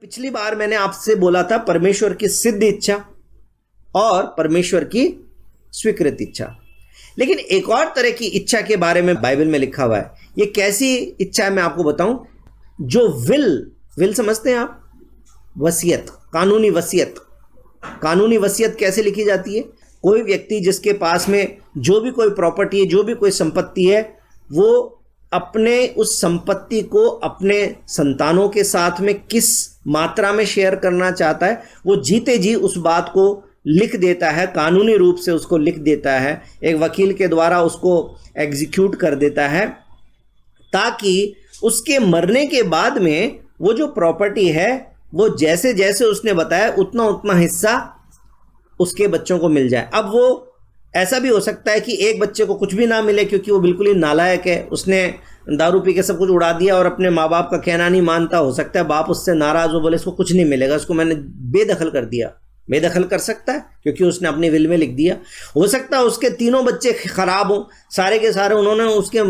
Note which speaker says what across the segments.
Speaker 1: पिछली बार मैंने आपसे बोला था परमेश्वर की सिद्ध इच्छा और परमेश्वर की स्वीकृत इच्छा। लेकिन एक और तरह की इच्छा के बारे में बाइबल में लिखा हुआ है। ये कैसी इच्छा है मैं आपको बताऊं। जो विल समझते हैं आप? वसीयत, कानूनी वसीयत। कानूनी वसीयत कैसे लिखी जाती है? कोई व्यक्ति जिसके पास में जो भी कोई प्रॉपर्टी है, जो भी कोई संपत्ति है, वो अपने उस संपत्ति को अपने संतानों के साथ में किस मात्रा में शेयर करना चाहता है, वो जीते जी उस बात को लिख देता है, कानूनी रूप से उसको लिख देता है, एक वकील के द्वारा उसको एग्जीक्यूट कर देता है, ताकि उसके मरने के बाद में वो जो प्रॉपर्टी है वो जैसे जैसे उसने बताया उतना उतना हिस्सा उसके बच्चों को मिल जाए। अब वो ऐसा भी हो सकता है कि एक बच्चे को कुछ भी ना मिले क्योंकि वो बिल्कुल ही नालायक है, उसने दारू पी के सब कुछ उड़ा दिया और अपने माँ बाप का कहना नहीं मानता। हो सकता है बाप उससे नाराज हो, बोले इसको कुछ नहीं मिलेगा, इसको मैंने बेदखल कर दिया। बेदखल कर सकता है क्योंकि उसने अपने विल में लिख दिया। हो सकता है उसके तीनों बच्चे खराब हों, सारे के सारे, उन्होंने उसके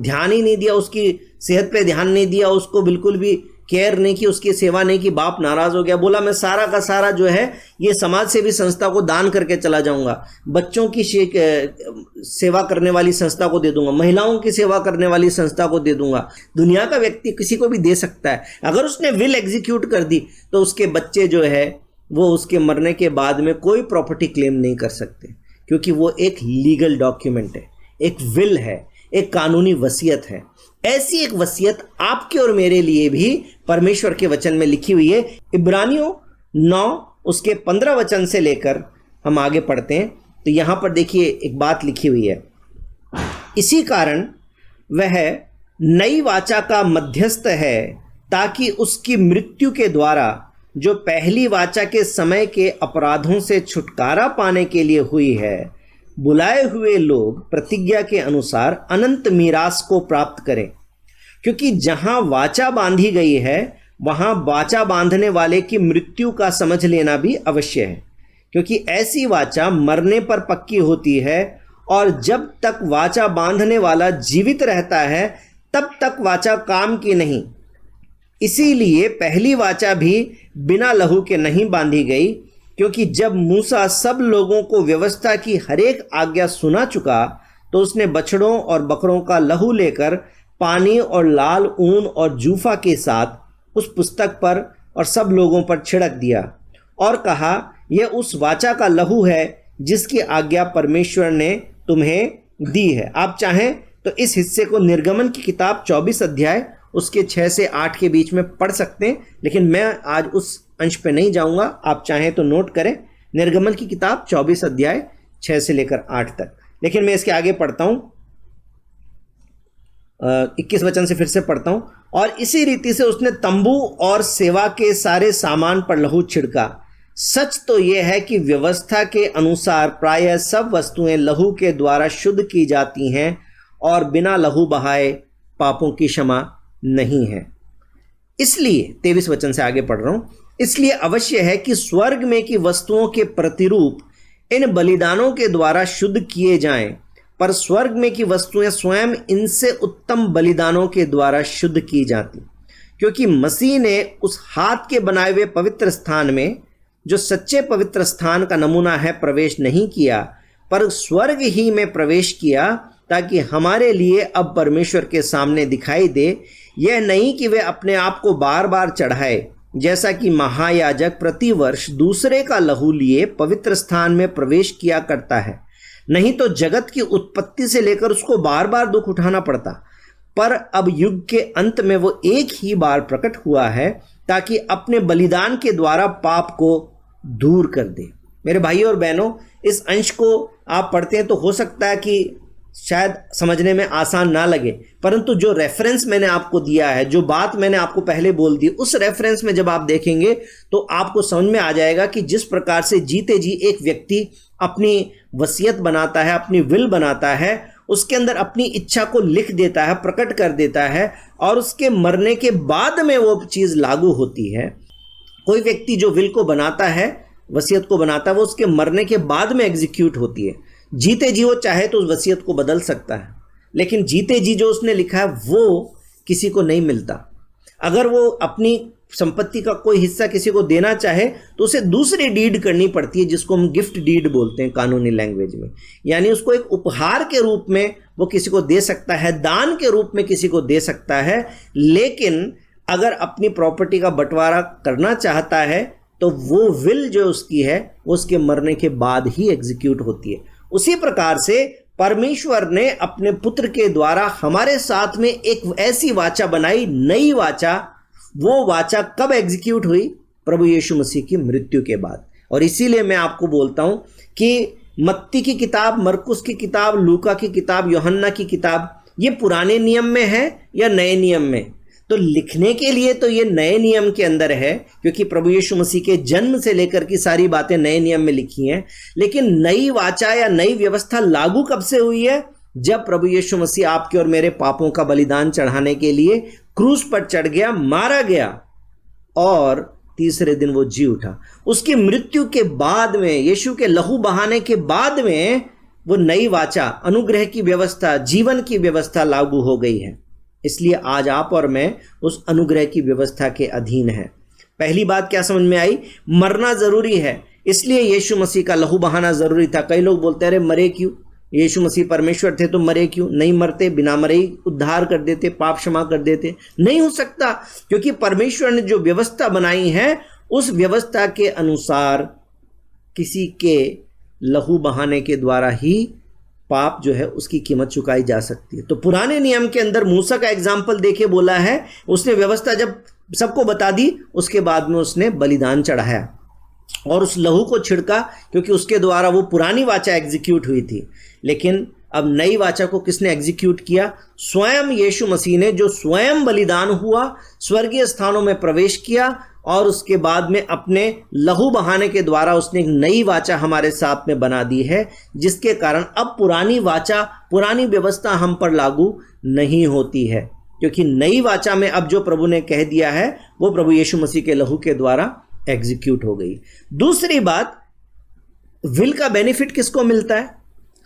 Speaker 1: ध्यान ही नहीं दिया, उसकी सेहत पे ध्यान नहीं दिया, उसको बिल्कुल भी केयर नहीं की, उसकी सेवा नहीं की, बाप नाराज हो गया, बोला मैं सारा का सारा जो है ये समाज सेवी संस्था को दान करके चला जाऊंगा, बच्चों की सेवा करने वाली संस्था को दे दूंगा, महिलाओं की सेवा करने वाली संस्था को दे दूंगा। दुनिया का व्यक्ति किसी को भी दे सकता है। अगर उसने विल एग्जीक्यूट कर दी तो उसके बच्चे जो है वो उसके मरने के बाद में कोई प्रॉपर्टी क्लेम नहीं कर सकते, क्योंकि वो एक लीगल डॉक्यूमेंट है, एक विल है, एक कानूनी वसीयत है। ऐसी एक वसीयत आपके और मेरे लिए भी परमेश्वर के वचन में लिखी हुई है। इब्रानियों 9 उसके 15 वचन से लेकर हम आगे पढ़ते हैं तो यहां पर देखिए एक बात लिखी हुई है। इसी कारण वह नई वाचा का मध्यस्थ है, ताकि उसकी मृत्यु के द्वारा जो पहली वाचा के समय के अपराधों से छुटकारा पाने के लिए हुई है, बुलाए हुए लोग प्रतिज्ञा के अनुसार अनंत मीरास को प्राप्त करें। क्योंकि जहां वाचा बांधी गई है वहां वाचा बांधने वाले की मृत्यु का समझ लेना भी अवश्य है, क्योंकि ऐसी वाचा मरने पर पक्की होती है, और जब तक वाचा बांधने वाला जीवित रहता है तब तक वाचा काम की नहीं। इसीलिए पहली वाचा भी बिना लहू के नहीं बांधी गई, क्योंकि जब मूसा सब लोगों को व्यवस्था की हरेक आज्ञा सुना चुका तो उसने बछड़ों और बकरों का लहू लेकर पानी और लाल ऊन और जूफा के साथ उस पुस्तक पर और सब लोगों पर छिड़क दिया और कहा, यह उस वाचा का लहू है जिसकी आज्ञा परमेश्वर ने तुम्हें दी है। आप चाहें तो इस हिस्से को निर्गमन की किताब 24 अध्याय उसके 6 से 8 के बीच में पढ़ सकते हैं, लेकिन मैं आज उस अंश पे नहीं जाऊंगा। आप चाहें तो नोट करें, निर्गमन की किताब 24 अध्याय 6 से लेकर 8 तक। लेकिन मैं इसके आगे पढ़ता हूं, 21 वचन से फिर से पढ़ता हूं। और इसी रीति से उसने तंबू और सेवा के सारे सामान पर लहू छिड़का। सच तो यह है कि व्यवस्था के अनुसार प्रायः सब वस्तुएं लहू के द्वारा शुद्ध की जाती हैं, और बिना लहू बहाए पापों की क्षमा नहीं है। इसलिए 23 वचन से आगे पढ़ रहा हूं। इसलिए अवश्य है कि स्वर्ग में की वस्तुओं के प्रतिरूप इन बलिदानों के द्वारा शुद्ध किए जाएं, पर स्वर्ग में की वस्तुएं स्वयं इनसे उत्तम बलिदानों के द्वारा शुद्ध की जाती, क्योंकि मसीह ने उस हाथ के बनाए हुए पवित्र स्थान में, जो सच्चे पवित्र स्थान का नमूना है, प्रवेश नहीं किया, पर स्वर्ग ही में प्रवेश किया, ताकि हमारे लिए अब परमेश्वर के सामने दिखाई दे। यह नहीं कि वे अपने आप को बार बार चढ़ाए, जैसा कि महायाजक प्रतिवर्ष दूसरे का लहू लिए पवित्र स्थान में प्रवेश किया करता है, नहीं तो जगत की उत्पत्ति से लेकर उसको बार बार दुख उठाना पड़ता। पर अब युग के अंत में वो एक ही बार प्रकट हुआ है, ताकि अपने बलिदान के द्वारा पाप को दूर कर दे। मेरे भाइयों और बहनों, इस अंश को आप पढ़ते हैं तो हो सकता है कि शायद समझने में आसान ना लगे, परंतु जो रेफरेंस मैंने आपको दिया है, जो बात मैंने आपको पहले बोल दी, उस रेफरेंस में जब आप देखेंगे तो आपको समझ में आ जाएगा कि जिस प्रकार से जीते जी एक व्यक्ति अपनी वसीयत बनाता है, अपनी विल बनाता है, उसके अंदर अपनी इच्छा को लिख देता है, प्रकट कर देता है, और उसके मरने के बाद में वो चीज़ लागू होती है। कोई व्यक्ति जो विल को बनाता है, वसीयत को बनाता है, वो उसके मरने के बाद में एग्जीक्यूट होती है। जीते जी वो चाहे तो उस वसीयत को बदल सकता है, लेकिन जीते जी जो उसने लिखा है वो किसी को नहीं मिलता। अगर वो अपनी संपत्ति का कोई हिस्सा किसी को देना चाहे तो उसे दूसरी डीड करनी पड़ती है, जिसको हम गिफ्ट डीड बोलते हैं कानूनी लैंग्वेज में। यानी उसको एक उपहार के रूप में वो किसी को दे सकता है, दान के रूप में किसी को दे सकता है, लेकिन अगर अपनी प्रॉपर्टी का बंटवारा करना चाहता है तो वो विल जो उसकी है उसके मरने के बाद ही एग्जीक्यूट होती है। उसी प्रकार से परमेश्वर ने अपने पुत्र के द्वारा हमारे साथ में एक ऐसी वाचा बनाई, नई वाचा। वो वाचा कब एग्जीक्यूट हुई? प्रभु यीशु मसीह की मृत्यु के बाद। और इसीलिए मैं आपको बोलता हूं कि मत्ती की किताब, मरकुस की किताब, लूका की किताब, यूहन्ना की किताब, ये पुराने नियम में है या नए नियम में? तो लिखने के लिए तो ये नए नियम के अंदर है, क्योंकि प्रभु यीशु मसीह के जन्म से लेकर की सारी बातें नए नियम में लिखी हैं। लेकिन नई वाचा या नई व्यवस्था लागू कब से हुई है? जब प्रभु यीशु मसीह आपके और मेरे पापों का बलिदान चढ़ाने के लिए क्रूस पर चढ़ गया, मारा गया और तीसरे दिन वो जी उठा। उसकी मृत्यु के बाद में, यीशु के लहू बहाने के बाद में वो नई वाचा, अनुग्रह की व्यवस्था, जीवन की व्यवस्था लागू हो गई है। इसलिए आज आप और मैं उस अनुग्रह की व्यवस्था के अधीन हैं। पहली बात क्या समझ में आई? मरना जरूरी है, इसलिए यीशु मसीह का लहू बहाना जरूरी था। कई लोग बोलते हैं अरे मरे क्यों? यीशु मसीह परमेश्वर थे तो मरे क्यों? नहीं मरते, बिना मरे ही उद्धार कर देते, पाप क्षमा कर देते। नहीं हो सकता, क्योंकि परमेश्वर ने जो व्यवस्था बनाई है उस व्यवस्था के अनुसार किसी के लहू बहाने के द्वारा ही पाप जो है उसकी कीमत चुकाई जा सकती है। तो पुराने नियम के अंदर मूसा का एग्जाम्पल देके बोला है, उसने व्यवस्था जब सबको बता दी उसके बाद में उसने बलिदान चढ़ाया और उस लहू को छिड़का, क्योंकि उसके द्वारा वो पुरानी वाचा एग्जीक्यूट हुई थी। लेकिन अब नई वाचा को किसने एग्जीक्यूट किया? स्वयं यीशु मसीह ने, जो स्वयं बलिदान हुआ, स्वर्गीय स्थानों में प्रवेश किया और उसके बाद में अपने लहू बहाने के द्वारा उसने एक नई वाचा हमारे साथ में बना दी है, जिसके कारण अब पुरानी वाचा, पुरानी व्यवस्था हम पर लागू नहीं होती है, क्योंकि नई वाचा में अब जो प्रभु ने कह दिया है वो प्रभु यीशु मसीह के लहू के द्वारा एग्जीक्यूट हो गई। दूसरी बात, विल का बेनिफिट किसको मिलता है?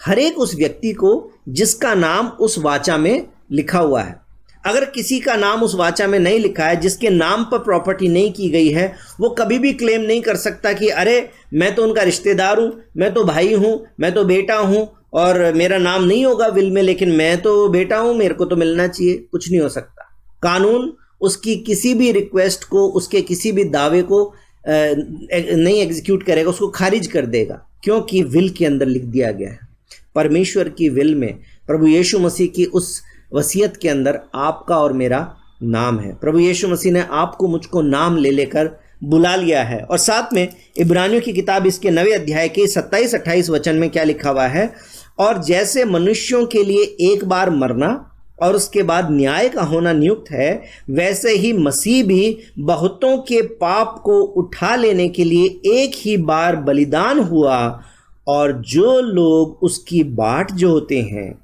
Speaker 1: हर एक उस व्यक्ति को जिसका नाम उस वाचा में लिखा हुआ है। अगर किसी का नाम उस वाचा में नहीं लिखा है, जिसके नाम पर प्रॉपर्टी नहीं की गई है, वो कभी भी क्लेम नहीं कर सकता कि अरे मैं तो उनका रिश्तेदार हूं, मैं तो भाई हूं, मैं तो बेटा हूं और मेरा नाम नहीं होगा विल में, लेकिन मैं तो बेटा हूं, मेरे को तो मिलना चाहिए। कुछ नहीं हो सकता। कानून उसकी किसी भी रिक्वेस्ट को, उसके किसी भी दावे को नहीं एग्जीक्यूट करेगा, उसको खारिज कर देगा, क्योंकि विल के अंदर लिख दिया गया है। परमेश्वर की विल में, प्रभु यीशु मसीह की उस वसीयत के अंदर आपका और मेरा नाम है। प्रभु यीशु मसीह ने आपको मुझको नाम ले लेकर बुला लिया है। और साथ में इब्रानियों की किताब इसके 9वें अध्याय के 27-28 वचन में क्या लिखा हुआ है? और जैसे मनुष्यों के लिए एक बार मरना और उसके बाद न्याय का होना नियुक्त है, वैसे ही मसीह भी बहुतों के पाप को उठा लेने के लिए एक ही बार बलिदान हुआ, और जो लोग उसकी बाट जोहते हैं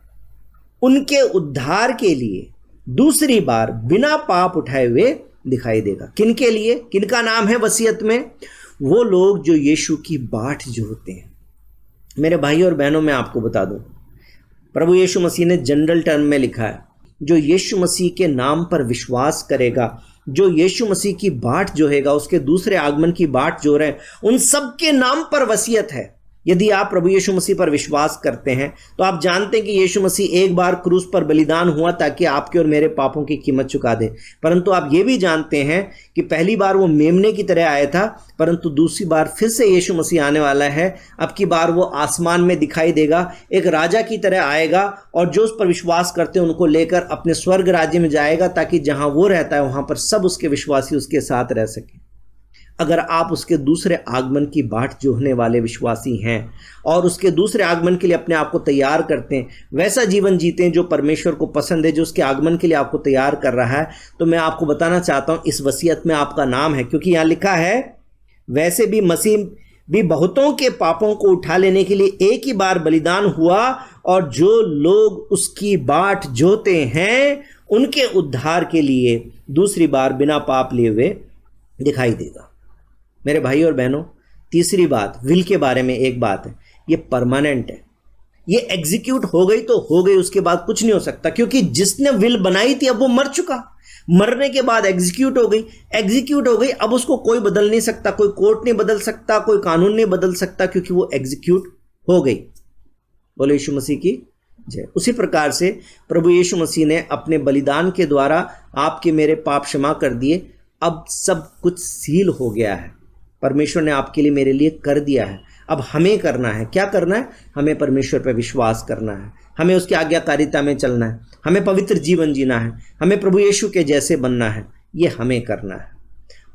Speaker 1: उनके उद्धार के लिए दूसरी बार बिना पाप उठाए हुए दिखाई देगा। किनके लिए? किनका नाम है वसीयत में? वो लोग जो यीशु की बाट जोहते हैं। मेरे भाई और बहनों, मैं आपको बता दूं, प्रभु यीशु मसीह ने जनरल टर्म में लिखा है, जो यीशु मसीह के नाम पर विश्वास करेगा, जो यीशु मसीह की बाट जोहेगा, उसके दूसरे आगमन की बाट जो रहे, उन सबके नाम पर वसीयत है। यदि आप प्रभु यीशु मसीह पर विश्वास करते हैं तो आप जानते हैं कि यीशु मसीह एक बार क्रूस पर बलिदान हुआ ताकि आपके और मेरे पापों की कीमत चुका दे। परंतु आप ये भी जानते हैं कि पहली बार वो मेमने की तरह आया था, परंतु दूसरी बार फिर से यीशु मसीह आने वाला है। अब की बार वो आसमान में दिखाई देगा, एक राजा की तरह आएगा और जो उस पर विश्वास करते हैं उनको लेकर अपने स्वर्ग राज्य में जाएगा, ताकि जहां वो रहता है वहां पर सब उसके विश्वासी उसके साथ रह सके। अगर आप उसके दूसरे आगमन की बाट जोहने वाले विश्वासी हैं और उसके दूसरे आगमन के लिए अपने आप को तैयार करते हैं, वैसा जीवन जीते हैं जो परमेश्वर को पसंद है, जो उसके आगमन के लिए आपको तैयार कर रहा है, तो मैं आपको बताना चाहता हूं इस वसीयत में आपका नाम है। क्योंकि यहां लिखा है, वैसे भी मसीह भी बहुतों के पापों को उठा लेने के लिए एक ही बार बलिदान हुआ, और जो लोग उसकी बाट जोहते हैं उनके उद्धार के लिए दूसरी बार बिना पाप लिए हुए दिखाई देगा। मेरे भाई और बहनों, तीसरी बात, विल के बारे में एक बात है, ये परमानेंट है। ये एग्जीक्यूट हो गई तो हो गई, उसके बाद कुछ नहीं हो सकता, क्योंकि जिसने विल बनाई थी अब वो मर चुका। मरने के बाद एग्जीक्यूट हो गई, अब उसको कोई बदल नहीं सकता, कोई कोर्ट नहीं बदल सकता, कोई कानून नहीं बदल सकता, क्योंकि वो एग्जीक्यूट हो गई। बोले यीशु मसीह की जय। उसी प्रकार से प्रभु यीशु मसीह ने अपने बलिदान के द्वारा आपके मेरे पाप क्षमा कर दिए। अब सब कुछ सील हो गया है, परमेश्वर ने आपके लिए मेरे लिए कर दिया है। अब हमें करना है, क्या करना है? हमें परमेश्वर पर विश्वास करना है, हमें उसकी आज्ञाकारिता में चलना है, हमें पवित्र जीवन जीना है, हमें प्रभु यीशु के जैसे बनना है, ये हमें करना है।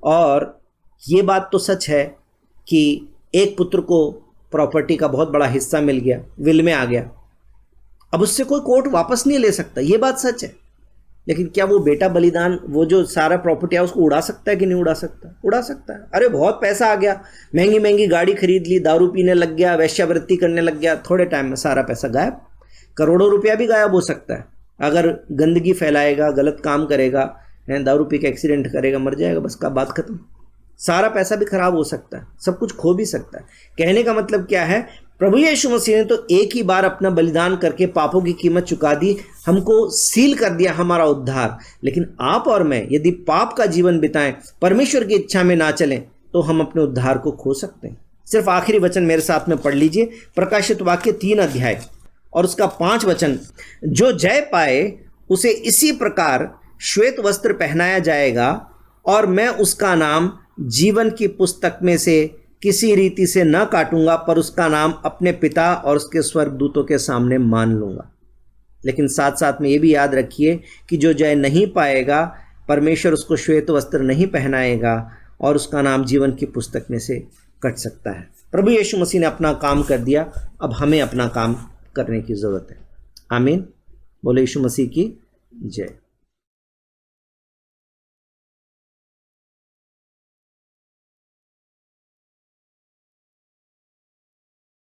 Speaker 1: और ये बात तो सच है कि एक पुत्र को प्रॉपर्टी का बहुत बड़ा हिस्सा मिल गया, विल में आ गया, अब उससे कोई कोर्ट वापस नहीं ले सकता, ये बात सच है। लेकिन क्या वो बेटा बलिदान, वो जो सारा प्रॉपर्टी है, उसको उड़ा सकता है कि नहीं उड़ा सकता? उड़ा सकता है। अरे बहुत पैसा आ गया, महंगी महंगी गाड़ी खरीद ली, दारू पीने लग गया, वेश्यावृत्ति करने लग गया, थोड़े टाइम में सारा पैसा गायब। करोड़ों रुपया भी गायब हो सकता है अगर गंदगी फैलाएगा, गलत काम करेगा, दारू पी के एक्सीडेंट करेगा, मर जाएगा, बस का बात खत्म। सारा पैसा भी खराब हो सकता है, सब कुछ खो भी सकता है। कहने का मतलब क्या है? प्रभु यीशु मसीह ने तो एक ही बार अपना बलिदान करके पापों की कीमत चुका दी, हमको सील कर दिया हमारा उद्धार। लेकिन आप और मैं यदि पाप का जीवन बिताएं, परमेश्वर की इच्छा में ना चलें, तो हम अपने उद्धार को खो सकते हैं। सिर्फ आखिरी वचन मेरे साथ में पढ़ लीजिए, प्रकाशित वाक्य 3 अध्याय और उसका 5 वचन। जो जय पाए उसे इसी प्रकार श्वेत वस्त्र पहनाया जाएगा, और मैं उसका नाम जीवन की पुस्तक में से किसी रीति से न काटूंगा, पर उसका नाम अपने पिता और उसके स्वर्गदूतों के सामने मान लूंगा। लेकिन साथ साथ में ये भी याद रखिए कि जो जय नहीं पाएगा, परमेश्वर उसको श्वेत वस्त्र नहीं पहनाएगा और उसका नाम जीवन की पुस्तक में से कट सकता है। प्रभु यीशु मसीह ने अपना काम कर दिया, अब हमें अपना काम करने की जरूरत है। आमीन। बोले यीशु मसीह की जय।